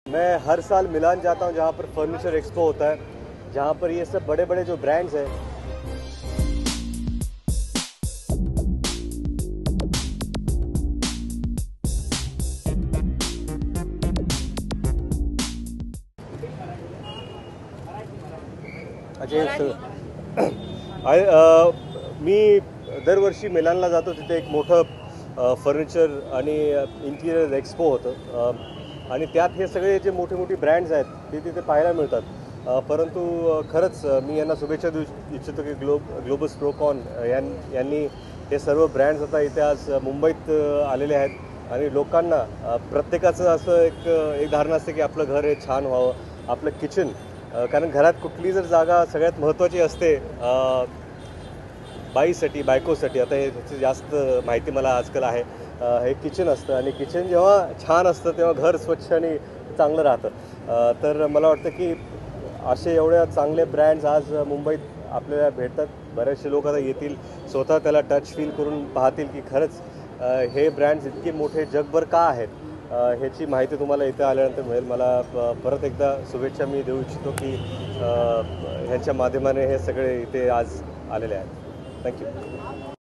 मैं हर साल मिलान जाता हूँ जहाँ पर फर्नीचर एक्सपो होता है, जहाँ पर ये सब बड़े बड़े जो ब्रांड्स हैं। मी दरवर्षी मिलानला जातो, तिथे एक मोठं फर्निचर आणि इंटिरियर एक्सपो होतं आणि त्यात हे सगळे जे मोठे मोठे ब्रँड्स आहेत ते तिथे पाहायला मिळतात. परंतु खरंच मी यांना शुभेच्छा देऊ इच्छितो की ग्लोबस प्रोकॉन यांनी हे सर्व ब्रँड्स आता इथे आज मुंबईत आलेले आहेत आणि लोकांना प्रत्येकाचं असं एक धारणा असते की आपलं घर हे छान व्हावं, आपलं किचन, कारण घरात कुठली जर जागा सगळ्यात महत्त्वाची असते बाईसाठी, बायकोसाठी. आता हे त्याची जास्त माहिती मला आजकाल आहे. हे किचन असतं आणि किचन जेव्हा छान असतं तेव्हा घर स्वच्छ आणि चांगलं राहतं. तर मला वाटतं की असे एवढ्या चांगले ब्रँड्स आज मुंबईत आपल्याला भेटतात. बरेचसे लोक आता येतील, स्वतः त्याला टच फील करून पाहतील की खरंच हे ब्रँड्स इतके मोठे जगभर का आहेत. ह्याची माहिती तुम्हाला इथे आल्यानंतर मिळेल. मला परत एकदा शुभेच्छा मी देऊ इच्छितो की ह्यांच्या माध्यमाने हे सगळे इथे आज आलेले आहेत. थँक्यू.